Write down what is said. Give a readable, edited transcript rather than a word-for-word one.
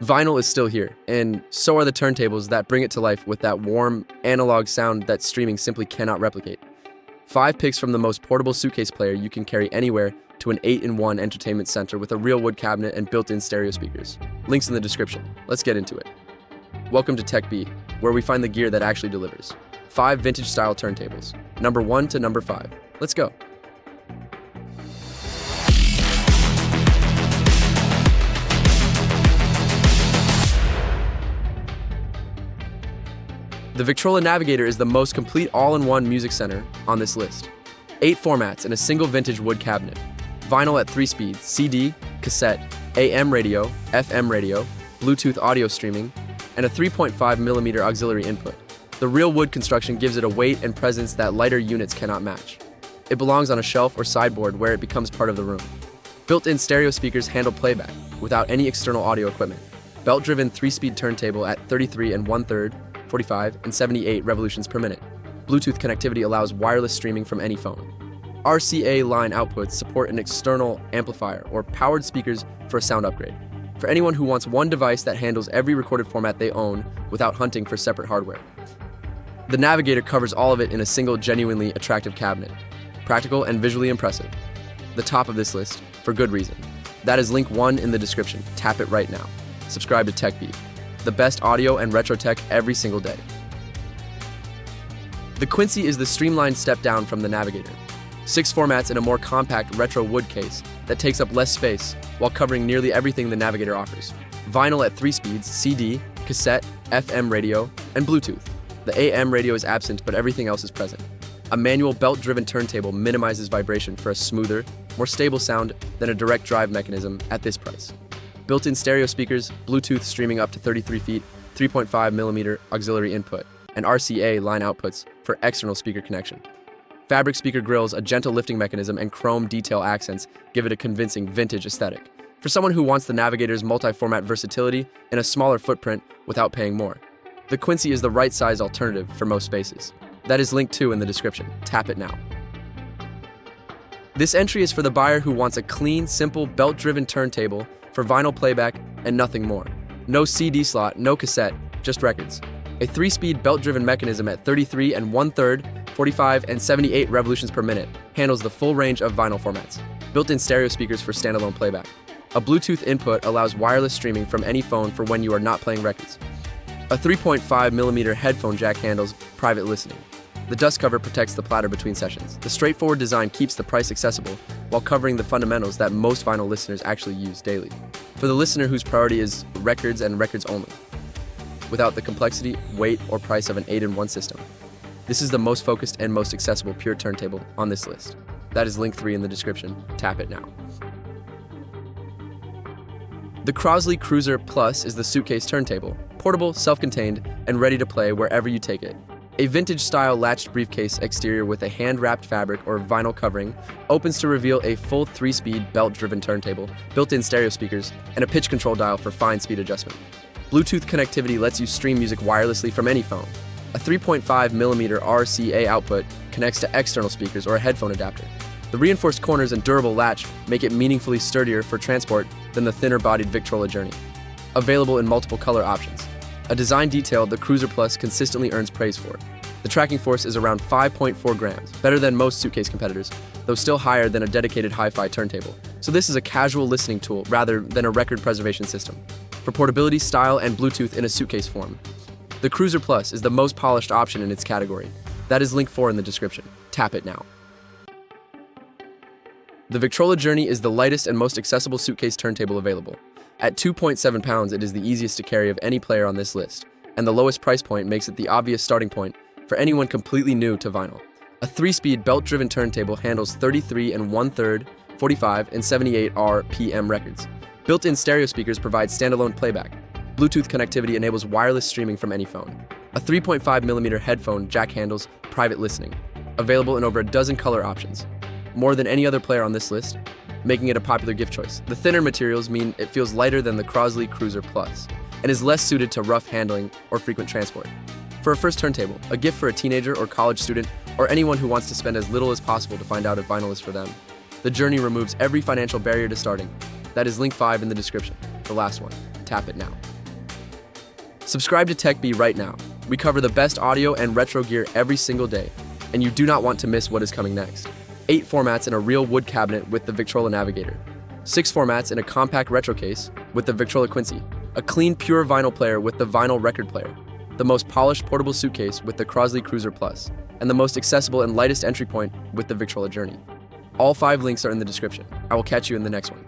Vinyl is still here, and so are the turntables that bring it to life with that warm, analog sound that streaming simply cannot replicate. 5 picks from the most portable suitcase player you can carry anywhere to an 8-in-1 entertainment center with a real wood cabinet and built-in stereo speakers. Links in the description. Let's get into it. Welcome to Tech B, where we find the gear that actually delivers. 5 vintage-style turntables, number 1 to number 5. Let's go. The Victrola Navigator is the most complete all-in-one music center on this list. 8 formats in a single vintage wood cabinet. Vinyl at 3 speeds, CD, cassette, AM radio, FM radio, Bluetooth audio streaming, and a 3.5mm auxiliary input. The real wood construction gives it a weight and presence that lighter units cannot match. It belongs on a shelf or sideboard where it becomes part of the room. Built-in stereo speakers handle playback without any external audio equipment. Belt-driven 3-speed turntable at 33 1/3, 45, and 78 revolutions per minute. Bluetooth connectivity allows wireless streaming from any phone. RCA line outputs support an external amplifier or powered speakers for a sound upgrade. For anyone who wants one device that handles every recorded format they own without hunting for separate hardware. The Navigator covers all of it in a single genuinely attractive cabinet. Practical and visually impressive. The top of this list, for good reason. That is link 1 in the description. Tap it right now. Subscribe to Tech B. The best audio and retro tech every single day. The Quincy is the streamlined step down from the Navigator. 6 formats in a more compact retro wood case that takes up less space while covering nearly everything the Navigator offers. Vinyl at 3 speeds, CD, cassette, FM radio, and Bluetooth. The AM radio is absent, but everything else is present. A manual belt-driven turntable minimizes vibration for a smoother, more stable sound than a direct drive mechanism at this price. Built-in stereo speakers, Bluetooth streaming up to 33 feet, 3.5mm auxiliary input, and RCA line outputs for external speaker connection. Fabric speaker grills, a gentle lifting mechanism, and chrome detail accents give it a convincing vintage aesthetic. For someone who wants the Navigator's multi-format versatility in a smaller footprint without paying more, the Quincy is the right size alternative for most spaces. That is link 2 in the description. Tap it now. This entry is for the buyer who wants a clean, simple, belt-driven turntable for vinyl playback and nothing more. No CD slot, no cassette, just records. A 3-speed belt-driven mechanism at 33 1/3, 45, and 78 revolutions per minute handles the full range of vinyl formats. Built-in stereo speakers for standalone playback. A Bluetooth input allows wireless streaming from any phone for when you are not playing records. A 3.5mm headphone jack handles private listening. The dust cover protects the platter between sessions. The straightforward design keeps the price accessible while covering the fundamentals that most vinyl listeners actually use daily. For the listener whose priority is records and records only, without the complexity, weight, or price of an 8-in-1 system. This is the most focused and most accessible pure turntable on this list. That is link 3 in the description. Tap it now. The Crosley Cruiser Plus is the suitcase turntable, portable, self-contained, and ready to play wherever you take it. A vintage-style latched briefcase exterior with a hand-wrapped fabric or vinyl covering opens to reveal a full 3-speed belt-driven turntable, built-in stereo speakers, and a pitch control dial for fine speed adjustment. Bluetooth connectivity lets you stream music wirelessly from any phone. A 3.5mm RCA output connects to external speakers or a headphone adapter. The reinforced corners and durable latch make it meaningfully sturdier for transport than the thinner-bodied Victrola Journey. Available in multiple color options. A design detail the Cruiser Plus consistently earns praise for. The tracking force is around 5.4 grams, better than most suitcase competitors, though still higher than a dedicated hi-fi turntable. So this is a casual listening tool rather than a record preservation system. For portability, style, and Bluetooth in a suitcase form. The Cruiser Plus is the most polished option in its category. That is link 4 in the description. Tap it now. The Victrola Journey is the lightest and most accessible suitcase turntable available. At 2.7 pounds, it is the easiest to carry of any player on this list, and the lowest price point makes it the obvious starting point for anyone completely new to vinyl. A 3-speed belt-driven turntable handles 33 1/3, 45, and 78 RPM records. Built-in stereo speakers provide standalone playback. Bluetooth connectivity enables wireless streaming from any phone. A 3.5mm headphone jack handles private listening. Available in over a dozen color options. More than any other player on this list, making it a popular gift choice. The thinner materials mean it feels lighter than the Crosley Cruiser Plus, and is less suited to rough handling or frequent transport. For a first turntable, a gift for a teenager or college student, or anyone who wants to spend as little as possible to find out if vinyl is for them, the Journey removes every financial barrier to starting. That is link 5 in the description, the last one. Tap it now. Subscribe to TechBee right now. We cover the best audio and retro gear every single day, and you do not want to miss what is coming next. 8 formats in a real wood cabinet with the Victrola Navigator. 6 formats in a compact retro case with the Victrola Quincy. A clean, pure vinyl player with the vinyl record player. The most polished portable suitcase with the Crosley Cruiser Plus. And the most accessible and lightest entry point with the Victrola Journey. All 5 links are in the description. I will catch you in the next one.